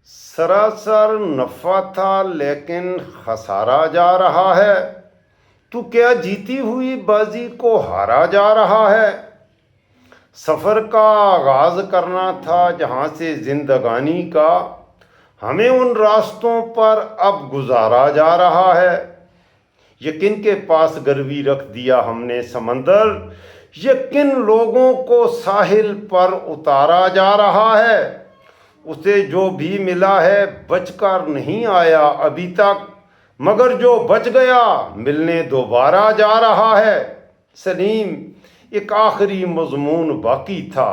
سراسر نفع تھا لیکن خسارا جا رہا ہے۔ تو کیا جیتی ہوئی بازی کو ہارا جا رہا ہے؟ سفر کا آغاز کرنا تھا جہاں سے زندگانی کا، ہمیں ان راستوں پر اب گزارا جا رہا ہے۔ یقین کے پاس گروی رکھ دیا ہم نے سمندر، یقین لوگوں کو ساحل پر اتارا جا رہا ہے۔ اسے جو بھی ملا ہے بچ کر نہیں آیا ابھی تک، مگر جو بچ گیا ملنے دوبارہ جا رہا ہے۔ سلیم، ایک آخری مضمون باقی تھا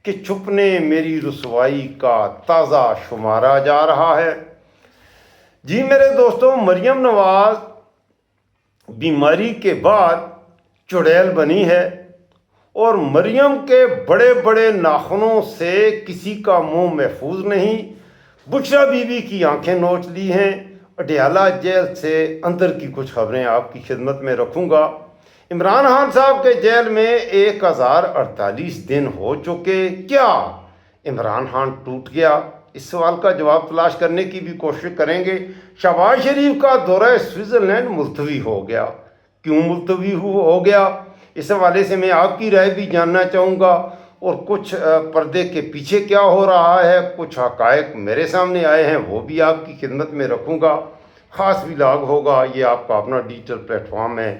کہ چھپنے میری رسوائی کا تازہ شمارا جا رہا ہے۔ جی میرے دوستوں، مریم نواز بیماری کے بعد چڑیل بنی ہے، اور مریم کے بڑے بڑے ناخنوں سے کسی کا منہ محفوظ نہیں۔ بشریٰ بی بی کی آنکھیں نوچ لی ہیں۔ اڈیالہ جیل سے اندر کی کچھ خبریں آپ کی خدمت میں رکھوں گا۔ عمران خان صاحب کے جیل میں 1048 دن ہو چکے، کیا عمران خان ٹوٹ گیا؟ اس سوال کا جواب تلاش کرنے کی بھی کوشش کریں گے۔ شہباز شریف کا دورہ سوئٹزرلینڈ ملتوی ہو گیا، کیوں ملتوی ہو گیا؟ اس حوالے سے میں آپ کی رائے بھی جاننا چاہوں گا، اور کچھ پردے کے پیچھے کیا ہو رہا ہے، کچھ حقائق میرے سامنے آئے ہیں وہ بھی آپ کی خدمت میں رکھوں گا۔ خاص ولاگ ہوگا، یہ آپ کا اپنا ڈیجیٹل پلیٹ فارم ہے،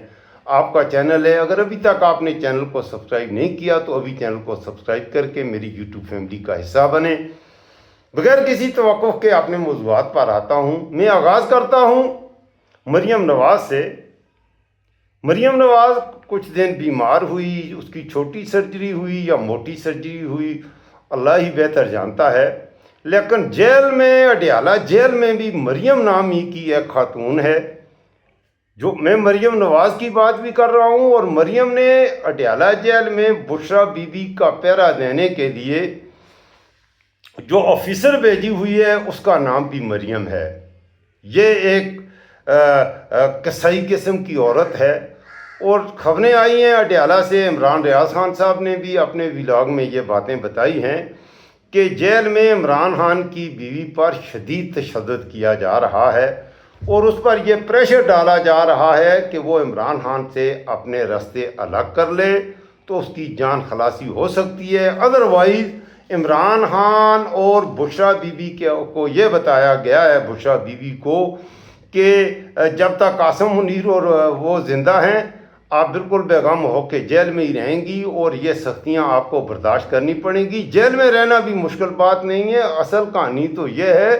آپ کا چینل ہے۔ اگر ابھی تک آپ نے چینل کو سبسکرائب نہیں کیا تو ابھی چینل کو سبسکرائب کر کے میری یوٹیوب فیملی کا حصہ بنیں۔ بغیر کسی توقف کے اپنے موضوعات پر آتا ہوں۔ میں آغاز کرتا ہوں مریم نواز سے۔ مریم نواز کچھ دن بیمار ہوئی، اس کی چھوٹی سرجری ہوئی یا موٹی سرجری ہوئی، اللہ ہی بہتر جانتا ہے۔ لیکن جیل میں، اڈیالہ جیل میں بھی مریم نامی کی ایک خاتون ہے، جو میں مریم نواز کی بات بھی کر رہا ہوں، اور مریم نے اڈیالہ جیل میں بشریٰ بی بی کا پہرا دینے کے لیے جو آفیسر بھیجی ہوئی ہے اس کا نام بھی مریم ہے۔ یہ ایک کسائی قسم کی عورت ہے، اور خبریں آئی ہیں اڈیالہ سے، عمران ریاض خان صاحب نے بھی اپنے ولاگ میں یہ باتیں بتائی ہیں کہ جیل میں عمران خان کی بیوی پر شدید تشدد کیا جا رہا ہے، اور اس پر یہ پریشر ڈالا جا رہا ہے کہ وہ عمران خان سے اپنے راستے الگ کر لے تو اس کی جان خلاصی ہو سکتی ہے۔ ادروائز عمران خان اور بشریٰ بی بی کو یہ بتایا گیا ہے، بشریٰ بی بی کو، کہ جب تک قاسم منیر اور وہ زندہ ہیں آپ بالکل بے غم ہو کے جیل میں ہی رہیں گی، اور یہ سختیاں آپ کو برداشت کرنی پڑیں گی۔ جیل میں رہنا بھی مشکل بات نہیں ہے، اصل کہانی تو یہ ہے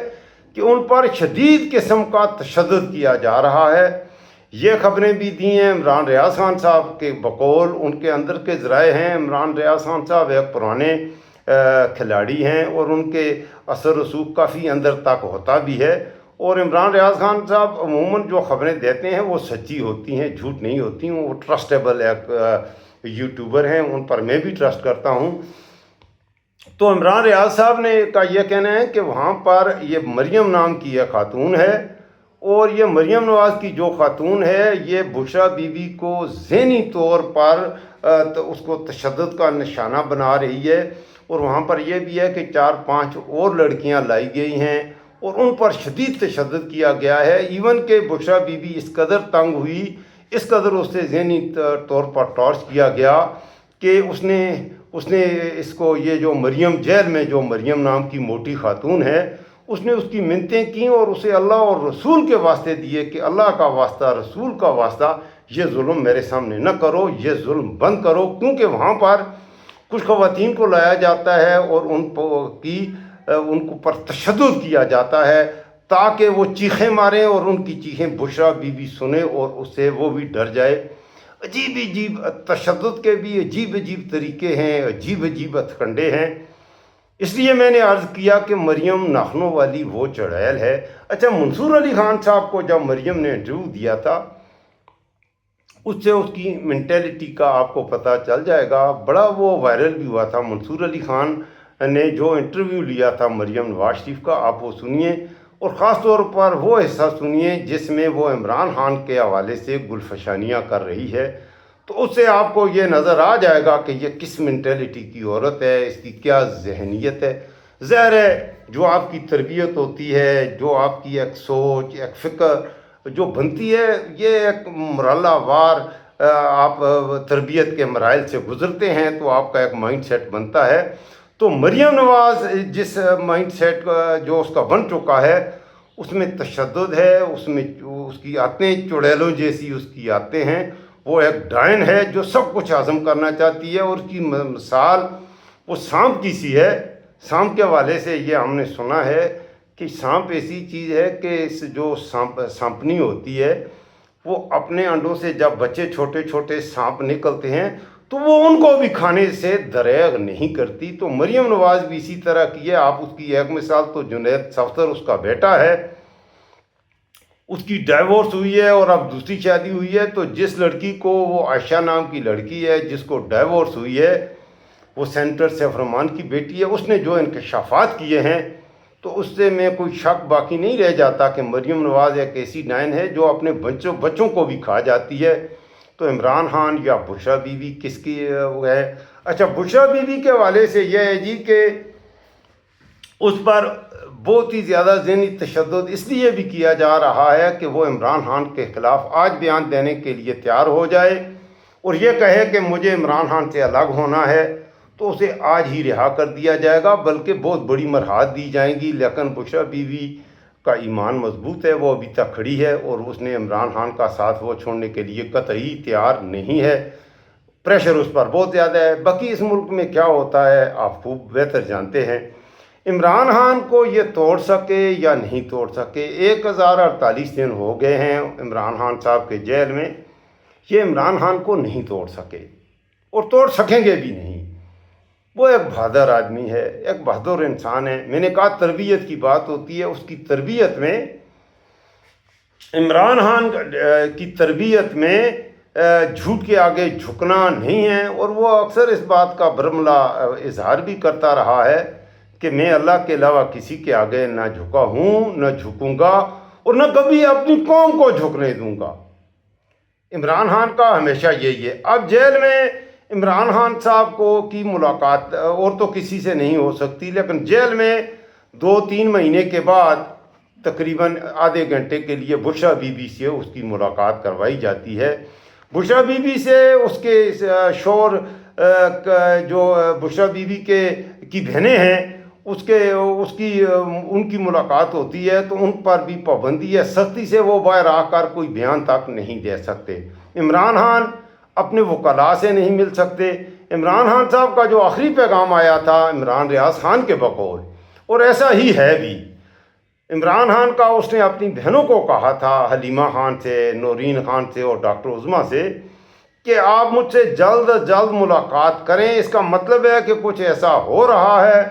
کہ ان پر شدید قسم کا تشدد کیا جا رہا ہے۔ یہ خبریں بھی دی ہیں عمران ریاض خان صاحب کے بقول ان کے اندر کے ذرائع ہیں۔ عمران ریاض خان صاحب ایک پرانے کھلاڑی ہیں، اور ان کے اثر رسوخ کافی اندر تک ہوتا بھی ہے، اور عمران ریاض خان صاحب عموماً جو خبریں دیتے ہیں وہ سچی ہوتی ہیں، جھوٹ نہیں ہوتی ہیں۔ وہ ٹرسٹیبل ایک یوٹیوبر ہیں، ان پر میں بھی ٹرسٹ کرتا ہوں۔ تو عمران ریاض صاحب نے کا یہ کہنا ہے کہ وہاں پر یہ مریم نام کی ایک خاتون ہے، اور یہ مریم نواز کی جو خاتون ہے یہ بشریٰ بی بی کو ذہنی طور پر اس کو تشدد کا نشانہ بنا رہی ہے، اور وہاں پر یہ بھی ہے کہ 4-5 اور لڑکیاں لائی گئی ہیں اور ان پر شدید تشدد کیا گیا ہے۔ ایون کہ بشریٰ بی بی اس قدر تنگ ہوئی، اس قدر اس سے ذہنی طور پر ٹارچ کیا گیا کہ اس نے اس کو، یہ جو مریم جیل میں جو مریم نام کی موٹی خاتون ہے، اس نے اس کی منتیں کیں اور اسے اللہ اور رسول کے واسطے دیے کہ اللہ کا واسطہ، رسول کا واسطہ، یہ ظلم میرے سامنے نہ کرو، یہ ظلم بند کرو، کیونکہ وہاں پر کچھ خواتین کو لایا جاتا ہے اور ان کو پر تشدد کیا جاتا ہے تاکہ وہ چیخیں ماریں، اور ان کی چیخیں بشریٰ بی بی سنے اور اس سے وہ بھی ڈر جائے۔ عجیب تشدد کے بھی عجیب طریقے ہیں، عجیب ہتھکنڈے ہیں۔ اس لیے میں نے عرض کیا کہ مریم ناخنوں والی وہ چڑیل ہے۔ اچھا، منصور علی خان صاحب کو جب مریم نے انٹرویو دیا تھا، اس سے اس کی مینٹیلٹی کا آپ کو پتہ چل جائے گا، بڑا وہ وائرل بھی ہوا تھا۔ منصور علی خان نے جو انٹرویو لیا تھا مریم نواز شریف کا، آپ وہ سنیے، اور خاص طور پر وہ حصہ سنیے جس میں وہ عمران خان کے حوالے سے گلفشانیاں کر رہی ہے، تو اس سے آپ کو یہ نظر آ جائے گا کہ یہ کس مینٹیلٹی کی عورت ہے، اس کی کیا ذہنیت ہے۔ ظاہر ہے جو آپ کی تربیت ہوتی ہے، جو آپ کی ایک سوچ، ایک فکر جو بنتی ہے، یہ ایک مرحلہ وار آپ تربیت کے مراحل سے گزرتے ہیں تو آپ کا ایک مائنڈ سیٹ بنتا ہے۔ تو مریم نواز جس مائنڈ سیٹ جو اس کا بن چکا ہے، اس میں تشدد ہے، اس میں اس کی عادتیں چڑیلوں جیسی اس کی عادتیں ہیں۔ وہ ایک ڈائن ہے جو سب کچھ ہضم کرنا چاہتی ہے، اور اس کی مثال وہ سانپ کی سی ہے۔ سانپ کے حوالے سے یہ ہم نے سنا ہے کہ سانپ ایسی چیز ہے کہ اس جو سانپنی ہوتی ہے، وہ اپنے انڈوں سے جب بچے چھوٹے چھوٹے سانپ نکلتے ہیں تو وہ ان کو بھی کھانے سے دریغ نہیں کرتی۔ تو مریم نواز بھی اسی طرح کی ہے۔ آپ اس کی ایک مثال تو جنید صفدر اس کا بیٹا ہے، اس کی ڈائیورس ہوئی ہے اور اب دوسری شادی ہوئی ہے۔ تو جس لڑکی کو، وہ عائشہ نام کی لڑکی ہے جس کو ڈائیورس ہوئی ہے، وہ سینیٹر سیف الرحمان کی بیٹی ہے، اس نے جو انکشافات کیے ہیں تو اس سے میں کوئی شک باقی نہیں رہ جاتا کہ مریم نواز ایک ایسی ڈائن ہے جو اپنے بچوں کو بھی کھا جاتی ہے۔ تو عمران خان یا بشریٰ بی بی کس کی ہے؟ اچھا، بشریٰ بی بی کے حوالے سے یہ ہے جی کہ اس پر بہت ہی زیادہ ذہنی تشدد اس لیے بھی کیا جا رہا ہے کہ وہ عمران خان کے خلاف آج بیان دینے کے لیے تیار ہو جائے اور یہ کہے کہ مجھے عمران خان سے الگ ہونا ہے، تو اسے آج ہی رہا کر دیا جائے گا، بلکہ بہت بڑی مرحات دی جائیں گی۔ لیکن بشریٰ بی بی کا ایمان مضبوط ہے، وہ ابھی تک کھڑی ہے اور اس نے عمران خان کا ساتھ وہ چھوڑنے کے لیے قطعی تیار نہیں ہے۔ پریشر اس پر بہت زیادہ ہے۔ باقی اس ملک میں کیا ہوتا ہے آپ خوب بہتر جانتے ہیں۔ عمران خان کو یہ توڑ سکے یا نہیں توڑ سکے، 1048 دن ہو گئے ہیں عمران خان صاحب کے جیل میں، یہ عمران خان کو نہیں توڑ سکے اور توڑ سکیں گے بھی نہیں۔ وہ ایک بہادر آدمی ہے، ایک بہادر انسان ہے۔ میں نے کہا تربیت کی بات ہوتی ہے، اس کی تربیت میں، عمران خان کی تربیت میں جھوٹ کے آگے جھکنا نہیں ہے، اور وہ اکثر اس بات کا برملا اظہار بھی کرتا رہا ہے کہ میں اللہ کے علاوہ کسی کے آگے نہ جھکا ہوں، نہ جھکوں گا، اور نہ کبھی اپنی قوم کو جھکنے دوں گا۔ عمران خان کا ہمیشہ یہی ہے۔ اب جیل میں عمران خان صاحب کو کی ملاقات اور تو کسی سے نہیں ہو سکتی، لیکن جیل میں 2-3 مہینے کے بعد تقریباً آدھے گھنٹے کے لیے بشریٰ بی بی سے اس کی ملاقات کروائی جاتی ہے۔ بشریٰ بی بی سے اس کے شوہر جو بشریٰ بی بی کی بہنیں ہیں، ان کی ملاقات ہوتی ہے، تو ان پر بھی پابندی ہے، سختی سے وہ باہر آ کر کوئی بیان تک نہیں دے سکتے۔ عمران خان اپنے وکلاء سے نہیں مل سکتے۔ عمران خان صاحب کا جو آخری پیغام آیا تھا عمران ریاض خان کے بقول، اور ایسا ہی ہے بھی، عمران خان کا اس نے اپنی بہنوں کو کہا تھا، حلیمہ خان سے، نورین خان سے اور ڈاکٹر عظمیٰ سے، کہ آپ مجھ سے جلد از جلد ملاقات کریں۔ اس کا مطلب ہے کہ کچھ ایسا ہو رہا ہے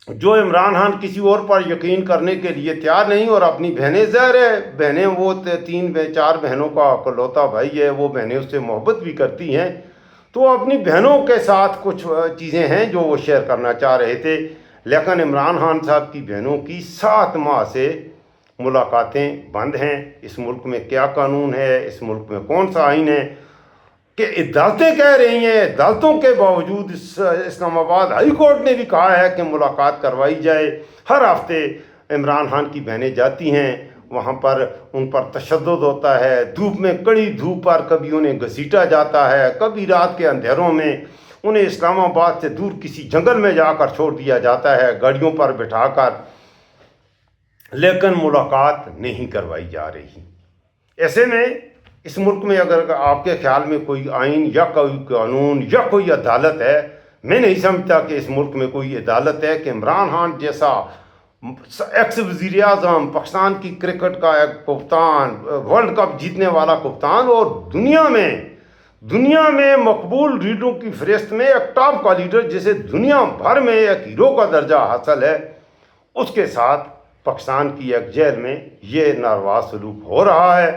جو عمران خان کسی اور پر یقین کرنے کے لیے تیار نہیں، اور اپنی بہنیں، ظاہر ہے بہنیں، وہ 3-4 بہنوں کا اکلوتا بھائی ہے، وہ بہنیں اس سے محبت بھی کرتی ہیں، تو اپنی بہنوں کے ساتھ کچھ چیزیں ہیں جو وہ شیئر کرنا چاہ رہے تھے۔ لیکن عمران خان صاحب کی بہنوں کی 7 ماہ سے ملاقاتیں بند ہیں۔ اس ملک میں کیا قانون ہے، اس ملک میں کون سا آئین ہے کہ عدالتیں کہہ رہی ہیں، عدالتوں کے باوجود اسلام آباد ہائی کورٹ نے بھی کہا ہے کہ ملاقات کروائی جائے۔ ہر ہفتے عمران خان کی بہنیں جاتی ہیں، وہاں پر ان پر تشدد ہوتا ہے، دھوپ میں، کڑی دھوپ پر کبھی انہیں گھسیٹا جاتا ہے، کبھی رات کے اندھیروں میں انہیں اسلام آباد سے دور کسی جنگل میں جا کر چھوڑ دیا جاتا ہے گاڑیوں پر بٹھا کر، لیکن ملاقات نہیں کروائی جا رہی۔ ایسے میں اس ملک میں اگر آپ کے خیال میں کوئی آئین یا کوئی قانون یا کوئی عدالت ہے، میں نہیں سمجھتا کہ اس ملک میں کوئی عدالت ہے کہ عمران خان جیسا ایکس وزیر اعظم، پاکستان کی کرکٹ کا ایک کپتان، ورلڈ کپ جیتنے والا کپتان، اور دنیا میں مقبول لیڈروں کی فہرست میں ایک ٹاپ کا لیڈر جسے دنیا بھر میں ایک ہیرو کا درجہ حاصل ہے، اس کے ساتھ پاکستان کی ایک جیل میں یہ ناروا سلوک ہو رہا ہے۔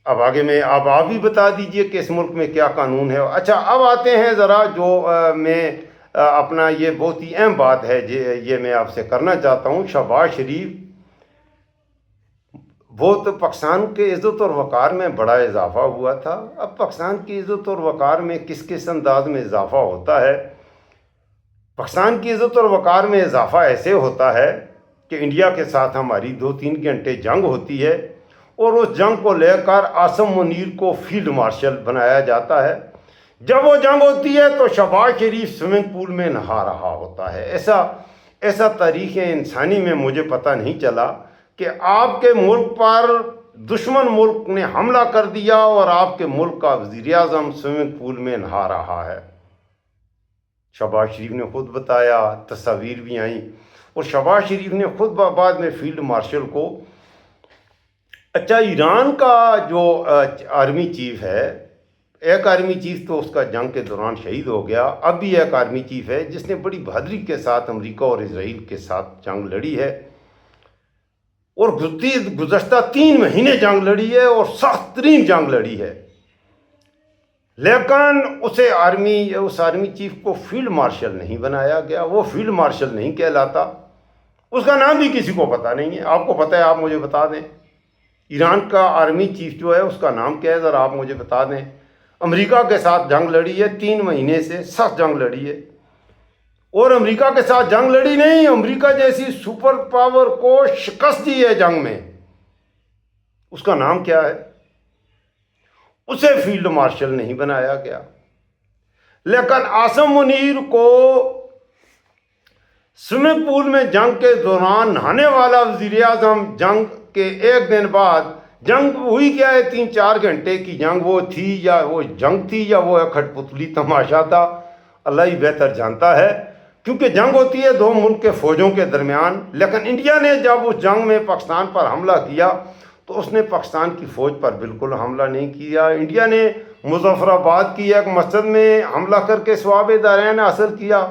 اب آگے میں آپ بھی بتا دیجئے کہ اس ملک میں کیا قانون ہے۔ اچھا، اب آتے ہیں ذرا جو میں اپنا یہ بہت ہی اہم بات ہے، یہ میں آپ سے کرنا چاہتا ہوں۔ شہباز شریف، بہت پاکستان کے عزت اور وقار میں بڑا اضافہ ہوا تھا۔ اب پاکستان کی عزت اور وقار میں کس انداز میں اضافہ ہوتا ہے، پاکستان کی عزت اور وقار میں اضافہ ایسے ہوتا ہے کہ انڈیا کے ساتھ ہماری 2-3 گھنٹے جنگ ہوتی ہے اور اس جنگ کو لے کر عاصم منیر کو فیلڈ مارشل بنایا جاتا ہے. جب وہ جنگ ہوتی ہے تو شہباز شریف سوئمنگ پول میں نہا رہا ہوتا ہے. ایسا تاریخ انسانی میں مجھے پتہ نہیں چلا کہ آپ کے ملک پر دشمن ملک نے حملہ کر دیا اور آپ کے ملک کا وزیر اعظم سوئمنگ پول میں نہا رہا ہے. شہباز شریف نے خود بتایا، تصاویر بھی آئیں، اور شہباز شریف نے خود بعد میں فیلڈ مارشل کو. اچھا، ایران کا جو آرمی چیف ہے، ایک آرمی چیف تو اس کا جنگ کے دوران شہید ہو گیا، اب بھی ایک آرمی چیف ہے جس نے بڑی بہادری کے ساتھ امریکہ اور اسرائیل کے ساتھ جنگ لڑی ہے، اور گزشتہ 3 مہینے جنگ لڑی ہے اور سخت ترین جنگ لڑی ہے. لیکن اس آرمی چیف کو فیلڈ مارشل نہیں بنایا گیا. وہ فیلڈ مارشل نہیں کہلاتا، اس کا نام بھی کسی کو پتہ نہیں ہے. آپ کو پتہ ہے؟ آپ مجھے بتا دیں. ایران کا آرمی چیف جو ہے اس کا نام کیا ہے؟ ذرا آپ مجھے بتا دیں. امریکہ کے ساتھ جنگ لڑی ہے، 3 مہینے سے سخت جنگ لڑی ہے، اور امریکہ کے ساتھ جنگ لڑی نہیں، امریکہ جیسی سپر پاور کو شکست دی ہے جنگ میں. اس کا نام کیا ہے؟ اسے فیلڈ مارشل نہیں بنایا گیا. لیکن عاصم منیر کو سوئمنگ پول میں جنگ کے دوران نہانے والا وزیر اعظم، جنگ کے 1 دن بعد، جنگ ہوئی کیا ہے، 3-4 گھنٹے کی جنگ وہ تھی، یا وہ جنگ تھی یا وہ ایک کھٹ پتلی تماشا تھا، اللہ ہی بہتر جانتا ہے. کیونکہ جنگ ہوتی ہے 2 ملک کے فوجوں کے درمیان. لیکن انڈیا نے جب اس جنگ میں پاکستان پر حملہ کیا تو اس نے پاکستان کی فوج پر بالکل حملہ نہیں کیا. انڈیا نے مظفر آباد کی ایک مسجد میں حملہ کر کے ثواب دارین حاصل کیا.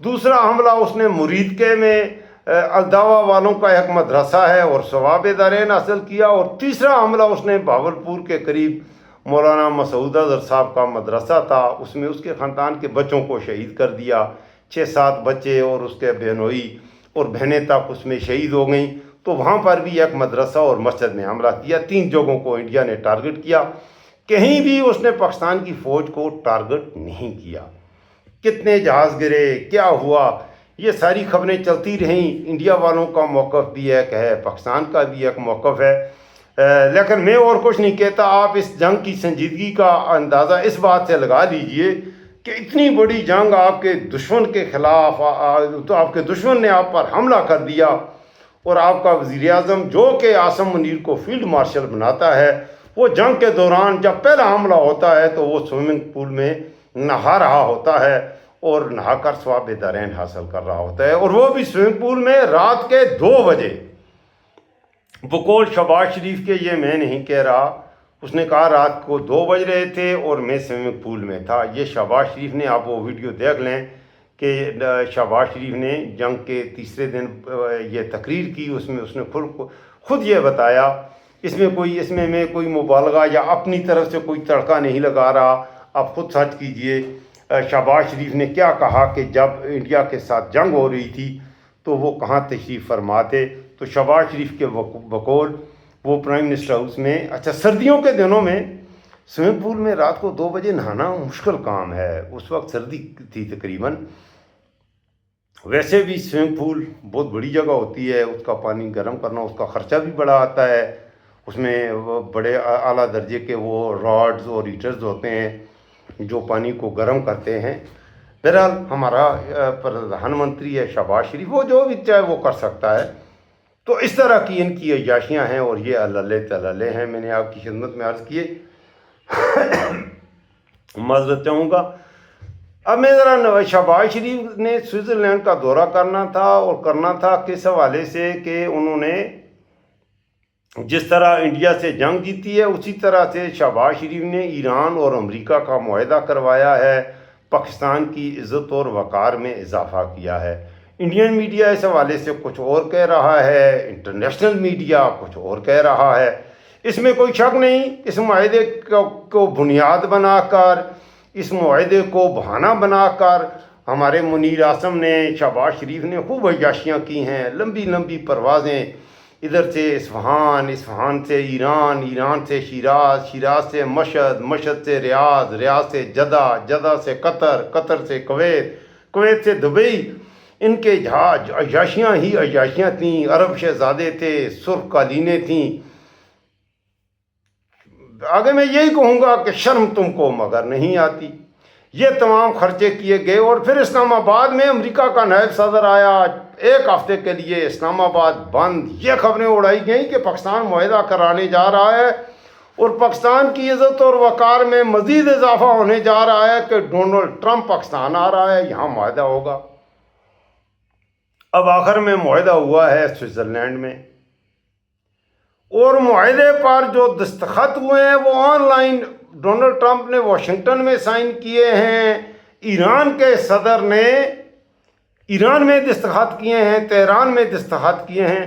دوسرا حملہ اس نے مرید کے میں الدعوہ والوں کا ایک مدرسہ ہے اور ثواب دارین حاصل کیا. اور تیسرا حملہ اس نے بھاولپور کے قریب مولانا مسعود اظہر صاحب کا مدرسہ تھا، اس میں اس کے خاندان کے بچوں کو شہید کر دیا. 6-7 بچے اور اس کے بہنوئی اور بہنیں تک اس میں شہید ہو گئیں. تو وہاں پر بھی ایک مدرسہ اور مسجد میں حملہ کیا. 3 جگہوں کو انڈیا نے ٹارگٹ کیا. کہیں بھی اس نے پاکستان کی فوج کو ٹارگٹ نہیں کیا. کتنے جہاز گرے، کیا ہوا، یہ ساری خبریں چلتی رہیں. انڈیا والوں کا موقف بھی ایک ہے، پاکستان کا بھی ایک موقف ہے. لیکن میں اور کچھ نہیں کہتا. آپ اس جنگ کی سنجیدگی کا اندازہ اس بات سے لگا لیجئے کہ اتنی بڑی جنگ آپ کے دشمن کے خلاف، تو آپ کے دشمن نے آپ پر حملہ کر دیا، اور آپ کا وزیر اعظم جو کہ عاصم منیر کو فیلڈ مارشل بناتا ہے، وہ جنگ کے دوران جب پہلا حملہ ہوتا ہے تو وہ سوئمنگ پول میں نہا رہا ہوتا ہے اور نہا کر ثواب دارین حاصل کر رہا ہوتا ہے. اور وہ بھی سوئمنگ پول میں رات کے 2 بجے. بقول شہباز شریف کے، یہ میں نہیں کہہ رہا، اس نے کہا رات کو 2 بج رہے تھے اور میں سوئمنگ پول میں تھا. یہ شہباز شریف نے، آپ وہ ویڈیو دیکھ لیں کہ شہباز شریف نے جنگ کے تیسرے دن یہ تقریر کی، اس میں اس نے خود یہ بتایا. اس میں میں کوئی مبالغہ یا اپنی طرف سے کوئی تڑکا نہیں لگا رہا. آپ خود سرچ کیجئے شہباز شریف نے کیا کہا کہ جب انڈیا کے ساتھ جنگ ہو رہی تھی تو وہ کہاں تشریف فرما تھے. تو شہباز شریف کے بقول وہ پرائم منسٹر ہاؤس میں. اچھا، سردیوں کے دنوں میں سوئمنگ پول میں رات کو 2 بجے نہانا مشکل کام ہے. اس وقت سردی تھی تقریباً. ویسے بھی سوئمنگ پول بہت بڑی جگہ ہوتی ہے، اس کا پانی گرم کرنا، اس کا خرچہ بھی بڑا آتا ہے. اس میں بڑے اعلیٰ درجے کے وہ راڈز اور ہیٹرز ہوتے ہیں جو پانی کو گرم کرتے ہیں. بہرحال ہمارا پردھان منتری ہے شہباز شریف، وہ جو بھی چاہے وہ کر سکتا ہے. تو اس طرح کی ان کی عیاشیاں ہیں اور یہ اللہ تلالے ہیں. میں نے آپ کی خدمت میں عرض کیے، معذرت چاہوں گا. اب میں ذرا شہباز شریف نے سوئٹزرلینڈ کا دورہ کرنا تھا، اور کرنا تھا کس حوالے سے کہ انہوں نے جس طرح انڈیا سے جنگ جیتی ہے اسی طرح سے شہباز شریف نے ایران اور امریکہ کا معاہدہ کروایا ہے، پاکستان کی عزت اور وقار میں اضافہ کیا ہے. انڈین میڈیا اس حوالے سے کچھ اور کہہ رہا ہے، انٹرنیشنل میڈیا کچھ اور کہہ رہا ہے. اس میں کوئی شک نہیں. اس معاہدے کو بنیاد بنا کر، اس معاہدے کو بہانہ بنا کر ہمارے منیر عاصم نے، شہباز شریف نے خوب عیاشیاں کی ہیں. لمبی لمبی پروازیں، ادھر سے اصفہان، اصفہان سے ایران، ایران سے شیراز، شیراز سے مشہد، مشہد سے ریاض، ریاض سے جدہ، جدہ سے قطر، قطر سے کویت، کویت سے دبئی، ان کے جہاز عیاشیاں ہی عیاشیاں تھیں، عرب شہزادے تھے، سرخ قالینیں تھیں. آگے میں یہی کہوں گا کہ شرم تم کو مگر نہیں آتی. یہ تمام خرچے کیے گئے اور پھر اسلام آباد میں امریکہ کا نائب صدر آیا. 1 ہفتے کے لیے اسلام آباد بند. یہ خبریں اڑائی گئیں کہ پاکستان معاہدہ کرانے جا رہا ہے اور پاکستان کی عزت اور وقار میں مزید اضافہ ہونے جا رہا ہے کہ ڈونلڈ ٹرمپ پاکستان آ رہا ہے، یہاں معاہدہ ہوگا. اب آخر میں معاہدہ ہوا ہے سوئٹزرلینڈ میں، اور معاہدے پر جو دستخط ہوئے ہیں وہ آن لائن ڈونلڈ ٹرمپ نے واشنگٹن میں سائن کیے ہیں، ایران کے صدر نے ایران میں دستخط کیے ہیں، تہران میں دستخط کیے ہیں.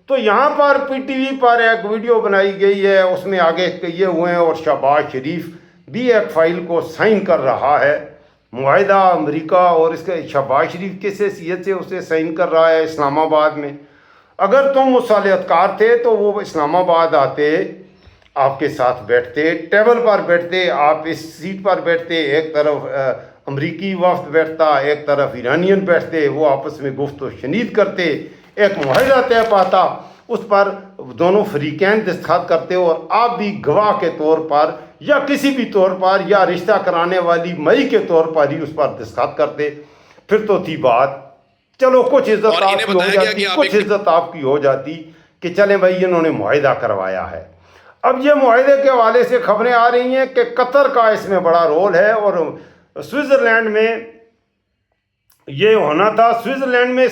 تو یہاں پر پی ٹی وی پر ایک ویڈیو بنائی گئی ہے، اس میں آگے یہ ہوئے ہیں اور شہباز شریف بھی ایک فائل کو سائن کر رہا ہے. معاہدہ امریکہ اور اس کے شہباز شریف کس حیثیت سے اسے سائن کر رہا ہے اسلام آباد میں. اگر تم مصالحت کار تھے تو وہ اسلام آباد آتے، آپ کے ساتھ بیٹھتے، ٹیبل پر بیٹھتے، آپ اس سیٹ پر بیٹھتے، ایک طرف امریکی وفد بیٹھتا، ایک طرف ایرانین بیٹھتے، وہ آپس میں گفت و شنید کرتے، ایک معاہدہ طے پاتا، اس پر دونوں فریقین دستخط کرتے اور آپ بھی گواہ کے طور پر یا کسی بھی طور پر یا رشتہ کرانے والی مئی کے طور پر ہی اس پر دستخط کرتے. پھر تو تھی بات، چلو کچھ عزت آپ کی ہو جاتی، کچھ عزت آپ کی ہو جاتی کہ چلیں بھائی انہوں نے معاہدہ کروایا ہے. اب یہ معاہدے کے حوالے سے خبریں آ رہی ہیں کہ قطر کا اس میں بڑا رول ہے اور سوئٹزرلینڈ میں یہ ہونا تھا. سوئٹزرلینڈ میں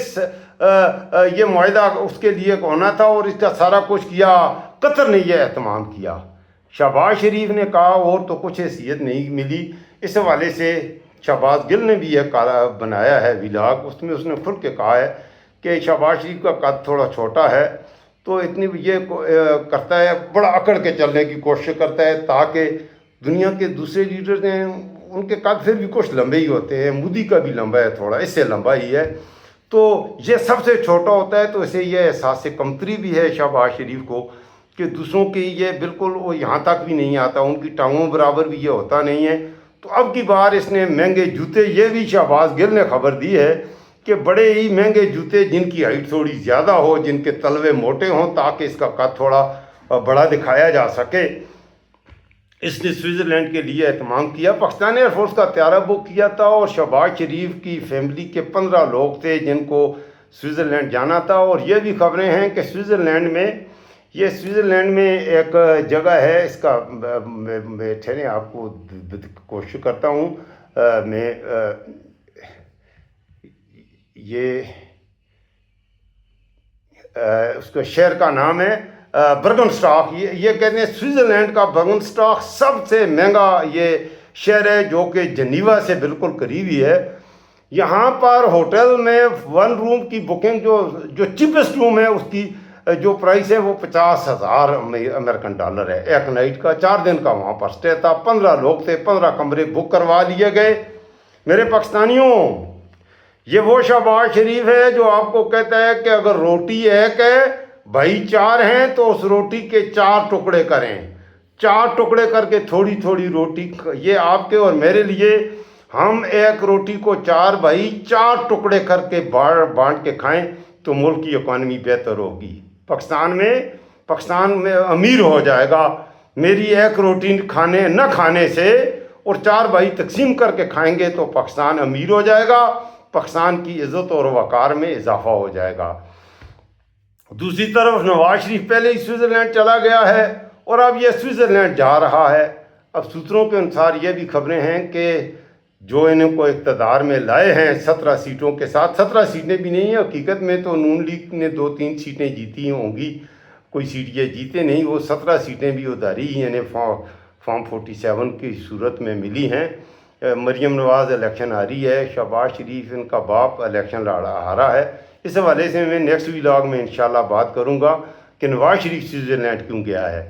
یہ معاہدہ اس کے لیے ہونا تھا اور اس کا سارا کچھ کیا قطر نے یہ اہتمام کیا. شہباز شریف نے کہا اور تو کچھ حیثیت نہیں ملی. اس حوالے سے شہباز گل نے بھی ایک بنایا ہے ولاگ، اس میں اس نے کھل کے کہا ہے کہ شہباز شریف کا قد تھوڑا چھوٹا ہے تو اتنی یہ کرتا ہے، بڑا اکڑ کے چلنے کی کوشش کرتا ہے تاکہ دنیا کے دوسرے لیڈرز ہیں ان کے قد پھر بھی کچھ لمبے ہی ہوتے ہیں. مودی کا بھی لمبا ہے، تھوڑا اس سے لمبا ہی ہے، تو یہ سب سے چھوٹا ہوتا ہے. تو اسے یہ احساس کمتری بھی ہے شہباز شریف کو کہ دوسروں کی یہ بالکل وہ یہاں تک بھی نہیں آتا، ان کی ٹانگوں برابر بھی یہ ہوتا نہیں ہے. تو اب کی بار اس نے مہنگے جوتے، یہ بھی شہباز گل نے خبر دی ہے کہ بڑے ہی مہنگے جوتے جن کی ہائٹ تھوڑی زیادہ ہو، جن کے تلوے موٹے ہوں تاکہ اس کا قد تھوڑا بڑا دکھایا جا سکے، اس نے سوئٹزرلینڈ کے لیے اہتمام کیا. پاکستان ایئر فورس کا طیارہ بک کیا تھا اور شہباز شریف کی فیملی کے 15 لوگ تھے جن کو سوئٹزرلینڈ جانا تھا. اور یہ بھی خبریں ہیں کہ سوئٹزرلینڈ میں ایک جگہ ہے، اس کا میں ٹھہریں آپ کو کوشش کرتا ہوں، میں یہ اس کا شہر کا نام ہے برگنسٹاک. یہ کہتے ہیں سوئٹزرلینڈ کا برگنسٹاک سب سے مہنگا یہ شہر ہے جو کہ جنیوا سے بالکل قریب ہی ہے. یہاں پر ہوٹل میں 1 روم کی بکنگ جو چیپسٹ روم ہے اس کی جو پرائس ہے وہ 50,000 امریکن ڈالر ہے ایک نائٹ کا. 4 دن کا وہاں پر سٹے تھا، 15 لوگ تھے، 15 کمرے بک کروا لیے گئے. میرے پاکستانیوں، یہ وہ شہباز شریف ہے جو آپ کو کہتا ہے کہ اگر روٹی ایک ہے، بھائی 4 ہیں تو اس روٹی کے 4 ٹکڑے کریں، 4 ٹکڑے کر کے تھوڑی تھوڑی روٹی. یہ آپ کے اور میرے لیے، ہم ایک روٹی کو 4 بھائی 4 ٹکڑے کر کے بانٹ کے کھائیں تو ملک کی اکانومی بہتر ہوگی. پاکستان میں امیر ہو جائے گا میری ایک روٹی نہ کھانے سے، اور 4 بھائی تقسیم کر کے کھائیں گے تو پاکستان امیر ہو جائے گا، پاکستان کی عزت اور وقار میں اضافہ ہو جائے گا. دوسری طرف نواز شریف پہلے ہی سوئٹزرلینڈ چلا گیا ہے اور اب یہ سوئٹزرلینڈ جا رہا ہے. اب سوتروں کے انسار یہ بھی خبریں ہیں کہ جو انہیں کو اقتدار میں لائے ہیں 17 سیٹوں کے ساتھ، 17 سیٹیں بھی نہیں ہیں حقیقت میں، تو نون لیگ نے 2-3 سیٹیں جیتی ہوں گی، کوئی سیٹ یہ جیتے نہیں. وہ 17 سیٹیں بھی ادھاری ہی انہیں فارم 47 کی صورت میں ملی ہیں. مریم نواز الیکشن ہاری ہے، شہباز شریف ان کا باپ الیکشن ہارا ہے. اس حوالے سے میں نیکسٹ ولاگ میں انشاءاللہ بات کروں گا کہ نواز شریف سوئٹزرلینڈ کیوں گیا ہے.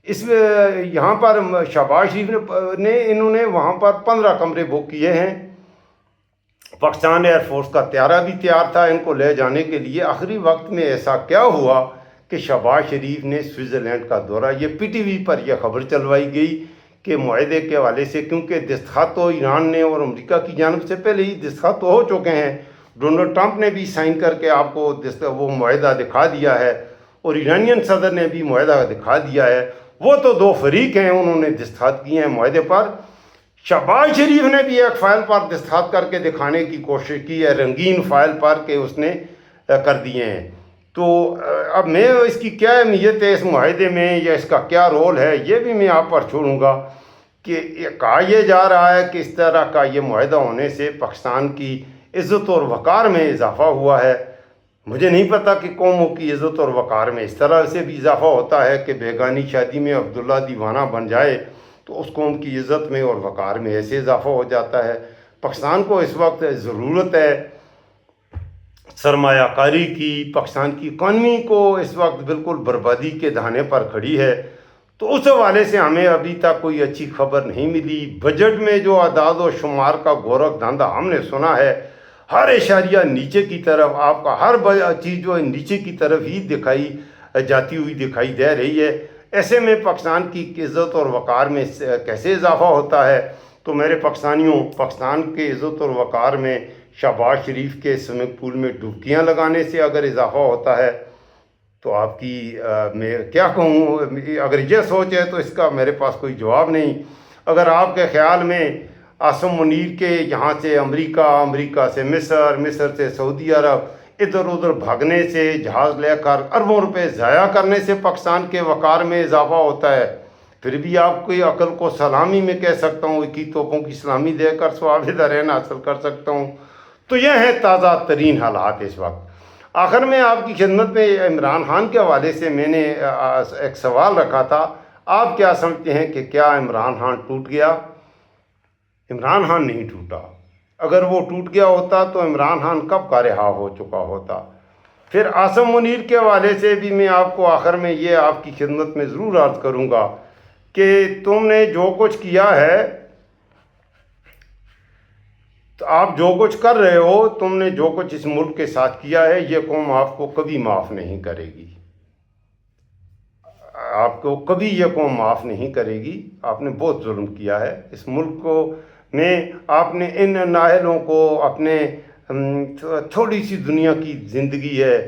یہاں پر شہباز شریف نے انہوں نے وہاں پر 15 کمرے بک کیے ہیں. پاکستان ایئر فورس کا طیارہ بھی تیار تھا ان کو لے جانے کے لیے. آخری وقت میں ایسا کیا ہوا کہ شہباز شریف نے سوئٹزرلینڈ کا دورہ، یہ پی ٹی وی پر یہ خبر چلوائی گئی کے معاہدے کے حوالے سے، کیونکہ دستخط تو ایران نے اور امریکہ کی جانب سے پہلے ہی دستخط تو ہو چکے ہیں، ڈونلڈ ٹرمپ نے بھی سائن کر کے آپ کو وہ معاہدہ دکھا دیا ہے، اور ایرانین صدر نے بھی معاہدہ دکھا دیا ہے۔ وہ تو دو فریق ہیں، انہوں نے دستخط کیے ہیں معاہدے پر۔ شہباز شریف نے بھی ایک فائل پر دستخط کر کے دکھانے کی کوشش کی ہے، رنگین فائل پر، کہ اس نے کر دیے ہیں۔ تو اب میں اس کی کیا اہمیت ہے اس معاہدے میں، یا اس کا کیا رول ہے، یہ بھی میں آپ پر چھوڑوں گا۔ کہ کہا یہ جا رہا ہے کہ اس طرح کا یہ معاہدہ ہونے سے پاکستان کی عزت اور وقار میں اضافہ ہوا ہے۔ مجھے نہیں پتہ کہ قوموں کی عزت اور وقار میں اس طرح سے بھی اضافہ ہوتا ہے کہ بیگانی شادی میں عبداللہ دیوانہ بن جائے تو اس قوم کی عزت میں اور وقار میں ایسے اضافہ ہو جاتا ہے۔ پاکستان کو اس وقت ضرورت ہے سرمایہ کاری کی، پاکستان کی اکانومی کو اس وقت بالکل بربادی کے دہانے پر کھڑی ہے۔ تو اس حوالے سے ہمیں ابھی تک کوئی اچھی خبر نہیں ملی۔ بجٹ میں جو اعداد و شمار کا گورکھ دھندا ہم نے سنا ہے، ہر اشاریہ نیچے کی طرف، آپ کا ہر چیز جو ہے نیچے کی طرف ہی دکھائی جاتی ہوئی دکھائی دے رہی ہے۔ ایسے میں پاکستان کی عزت اور وقار میں کیسے اضافہ ہوتا ہے؟ تو میرے پاکستانیوں، پاکستان کے عزت اور وقار میں شہباز شریف کے سوئمنگ پول میں ڈبکیاں لگانے سے اگر اضافہ ہوتا ہے تو آپ کی میں کیا کہوں، اگر یہ سوچ ہے تو اس کا میرے پاس کوئی جواب نہیں۔ اگر آپ کے خیال میں عاصم منیر کے یہاں سے امریکہ، امریکہ سے مصر، مصر سے سعودی عرب، ادھر ادھر بھاگنے سے، جہاز لے کر اربوں روپے ضائع کرنے سے پاکستان کے وقار میں اضافہ ہوتا ہے، پھر بھی آپ کی عقل کو سلامی میں کہہ سکتا ہوں، 21 توپوں کی سلامی دے کر ثواب دارین حاصل کر سکتا ہوں۔ تو یہ ہیں تازہ ترین حالات اس وقت۔ آخر میں آپ کی خدمت میں عمران خان کے حوالے سے میں نے ایک سوال رکھا تھا، آپ کیا سمجھتے ہیں کہ کیا عمران خان ٹوٹ گیا؟ عمران خان نہیں ٹوٹا۔ اگر وہ ٹوٹ گیا ہوتا تو عمران خان کب کا رہا ہو چکا ہوتا۔ پھر عاصم منیر کے حوالے سے بھی میں آپ کو آخر میں یہ آپ کی خدمت میں ضرور عرض کروں گا کہ تم نے جو کچھ کیا ہے، تو آپ جو کچھ کر رہے ہو، تم نے جو کچھ اس ملک کے ساتھ کیا ہے، یہ قوم آپ کو کبھی معاف نہیں کرے گی۔ آپ کو کبھی یہ قوم معاف نہیں کرے گی۔ آپ نے بہت ظلم کیا ہے اس ملک کو میں، آپ نے ان نااہلوں کو اپنے تھوڑی سی دنیا کی زندگی ہے،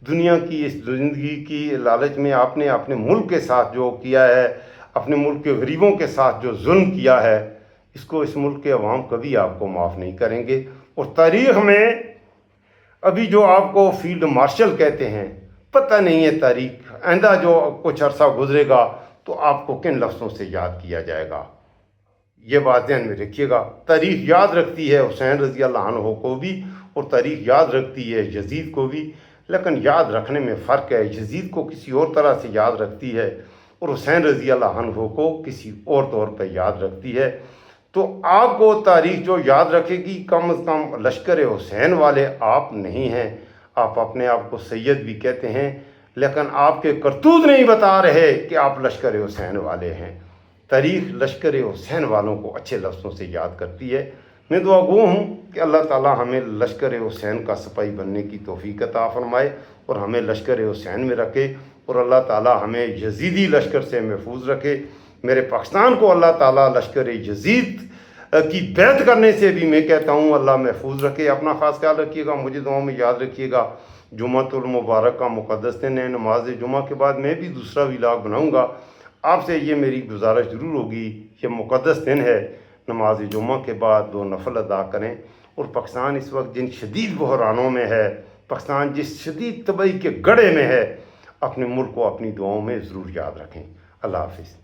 دنیا کی اس زندگی کی لالچ میں آپ نے اپنے ملک کے ساتھ جو کیا ہے، اپنے ملک کے غریبوں کے ساتھ جو ظلم کیا ہے، اس کو اس ملک کے عوام کبھی آپ کو معاف نہیں کریں گے۔ اور تاریخ میں ابھی جو آپ کو فیلڈ مارشل کہتے ہیں، پتہ نہیں ہے تاریخ آئندہ جو کچھ عرصہ گزرے گا تو آپ کو کن لفظوں سے یاد کیا جائے گا۔ یہ بات ذہن میں رکھیے گا۔ تاریخ یاد رکھتی ہے حسین رضی اللہ عنہ کو بھی، اور تاریخ یاد رکھتی ہے یزید کو بھی، لیکن یاد رکھنے میں فرق ہے۔ یزید کو کسی اور طرح سے یاد رکھتی ہے اور حسین رضی اللہ عنہ کو کسی اور طور پہ یاد رکھتی ہے۔ تو آپ کو تاریخ جو یاد رکھے گی، کم از کم لشکر حسین والے آپ نہیں ہیں۔ آپ اپنے آپ کو سید بھی کہتے ہیں، لیکن آپ کے کرتوت نہیں بتا رہے کہ آپ لشکر حسین والے ہیں۔ تاریخ لشکر حسین والوں کو اچھے لفظوں سے یاد کرتی ہے۔ میں دعا گو ہوں کہ اللہ تعالی ہمیں لشکر حسین کا سپاہی بننے کی توفیق عطا فرمائے اور ہمیں لشکر حسین میں رکھے، اور اللہ تعالی ہمیں یزیدی لشکر سے محفوظ رکھے۔ میرے پاکستان کو اللہ تعالی لشکر یزید کی بیعت کرنے سے بھی میں کہتا ہوں اللہ محفوظ رکھے۔ اپنا خاص خیال رکھیے گا، مجھے دعاؤں میں یاد رکھیے گا۔ جمعۃ المبارک کا مقدس دن ہے، نماز جمعہ کے بعد میں بھی دوسرا ولاگ بناؤں گا۔ آپ سے یہ میری گزارش ضرور ہوگی، یہ مقدس دن ہے، نماز جمعہ کے بعد 2 نفل ادا کریں۔ اور پاکستان اس وقت جن شدید بحرانوں میں ہے، پاکستان جس شدید تباہی کے گڑھے میں ہے، اپنے ملک کو اپنی دعاؤں میں ضرور یاد رکھیں۔ اللہ حافظ۔